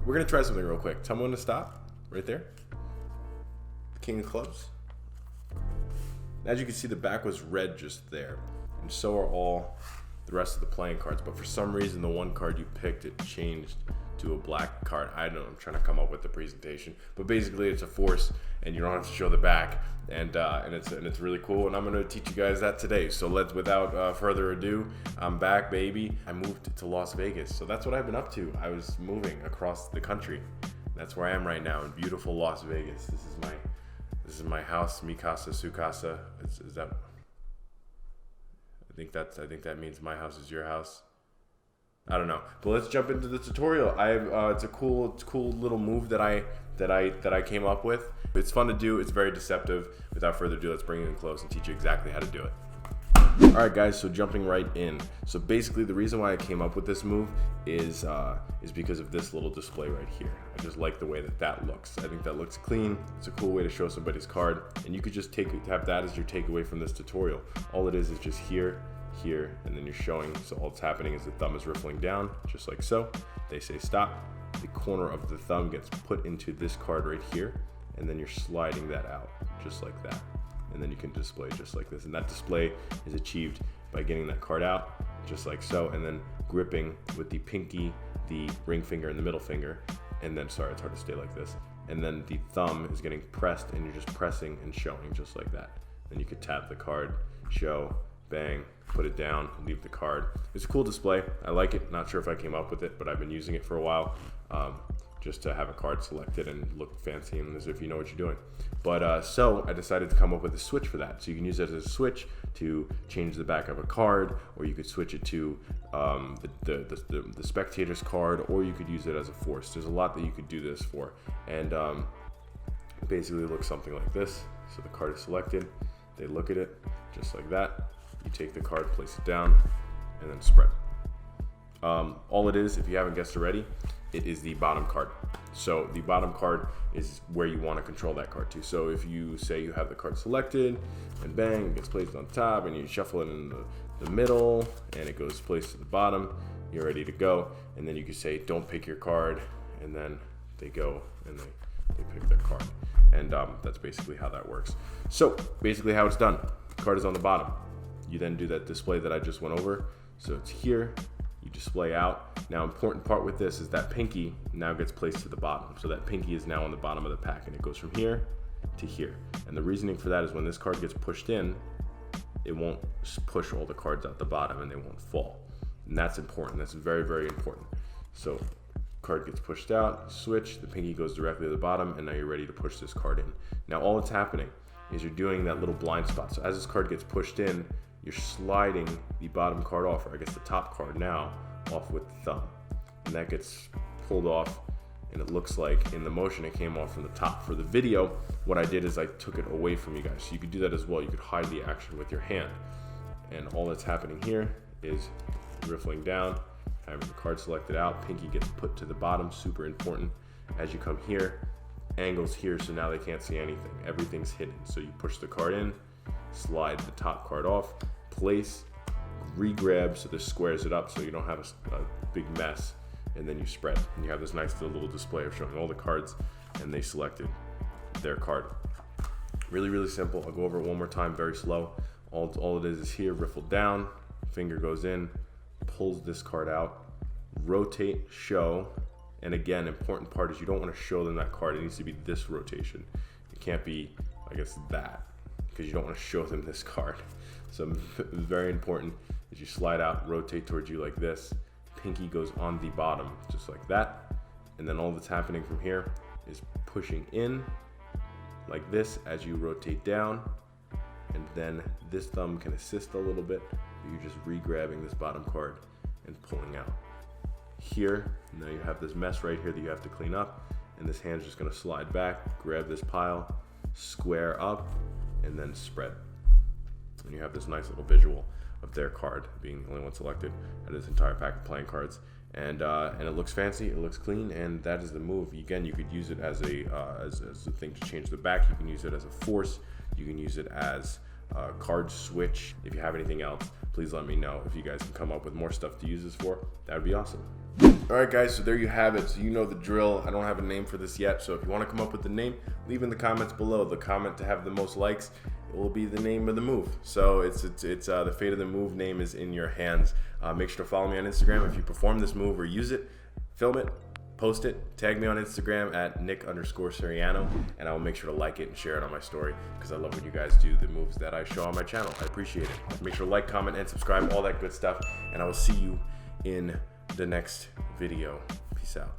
We're gonna try something real quick. Tell me when to stop. Right there. King of clubs. As you can see, the back was red just there. And so are all the rest of the playing cards. But for some reason, the one card you picked, it changed to a black card. I don't know, I'm trying to come up with the presentation. But basically, it's a force, and you don't have to show the back. And it's really cool, and I'm gonna teach you guys that today. So without further ado, I'm back, baby. I moved to Las Vegas, so that's what I've been up to. I was moving across the country. That's where I am right now in beautiful Las Vegas. This is my house, mi casa, su casa. Is that? I think that means my house is your house. I don't know, but let's jump into the tutorial. It's a cool little move that I came up with. It's fun to do. It's very deceptive. Without further ado, let's bring it in close and teach you exactly how to do it. All right, guys. So jumping right in. So basically, the reason why I came up with this move is because of this little display right here. I just like the way that looks. I think that looks clean. It's a cool way to show somebody's card, and you could just have that as your takeaway from this tutorial. All it is just here, and then you're showing. So all that's happening is the thumb is riffling down, just like so. They say stop. The corner of the thumb gets put into this card right here, and then you're sliding that out, just like that. And then you can display just like this. And that display is achieved by getting that card out, just like so, and then gripping with the pinky, the ring finger, and the middle finger. And then, sorry, it's hard to stay like this. And then the thumb is getting pressed, and you're just pressing and showing just like that. Then you could tap the card, show, bang, put it down, leave the card. It's a cool display. I like it. Not sure if I came up with it, but I've been using it for a while. Just to have a card selected and look fancy and as if you know what you're doing. But so I decided to come up with a switch for that. So you can use it as a switch to change the back of a card, or you could switch it to the spectator's card, or you could use it as a force. There's a lot that you could do this for. And basically it looks something like this. So the card is selected. They look at it just like that. You take the card, place it down, and then spread. All it is, if you haven't guessed already, it is the bottom card. So the bottom card is where you want to control that card to. So if you say you have the card selected, and bang, it gets placed on top, and you shuffle it in the middle, and it goes placed to the bottom, you're ready to go. And then you can say, don't pick your card, and then they go and they pick their card. And that's basically how that works. So basically how it's done, the card is on the bottom. You then do that display that I just went over. So it's here. You display out. Now, important part with this is that pinky now gets placed to the bottom. So that pinky is now on the bottom of the pack, and it goes from here to here. And the reasoning for that is when this card gets pushed in, it won't push all the cards out the bottom and they won't fall. And that's important. That's very, very important. So card gets pushed out, switch, the pinky goes directly to the bottom, and now you're ready to push this card in. Now, all that's happening is you're doing that little blind spot. So as this card gets pushed in, you're sliding the bottom card off, or I guess the top card now, off with the thumb. And that gets pulled off, and it looks like in the motion it came off from the top. For the video, what I did is I took it away from you guys. So you could do that as well. You could hide the action with your hand. And all that's happening here is riffling down, having the card selected out, pinky gets put to the bottom, super important. As you come here, angles here, so now they can't see anything. Everything's hidden. So you push the card in, slide the top card off, place, re-grab, so this squares it up so you don't have a big mess, and then you spread. And you have this nice little display of showing all the cards, and they selected their card. Really, really simple. I'll go over it one more time, very slow. All it is here, riffle down, finger goes in, pulls this card out, rotate, show, and again, important part is you don't want to show them that card. It needs to be this rotation. It can't be, I guess, that, because you don't want to show them this card. So very important is you slide out, rotate towards you like this. Pinky goes on the bottom, just like that. And then all that's happening from here is pushing in like this as you rotate down. And then this thumb can assist a little bit, but you're just re-grabbing this bottom card and pulling out. Here, now you have this mess right here that you have to clean up, and this hand's just gonna slide back, grab this pile, square up, and then spread. And you have this nice little visual of their card being the only one selected out of this entire pack of playing cards. And it looks fancy, it looks clean, and that is the move. Again, you could use it as a thing to change the back. You can use it as a force. You can use it as a card switch. If you have anything else, please let me know. If you guys can come up with more stuff to use this for, that would be awesome. Alright guys, so there you have it. So you know the drill. I don't have a name for this yet, so if you want to come up with the name, leave in the comments below. The comment to have the most likes, it will be the name of the move. So it's the fate of the move name is in your hands. Make sure to follow me on Instagram if you perform this move or use it. Film it, post it, tag me on Instagram at Nick_Suriano, and I will make sure to like it and share it on my story because I love when you guys do the moves that I show on my channel. I appreciate it. Make sure to like, comment, and subscribe, all that good stuff, and I will see you in the next video. Peace out.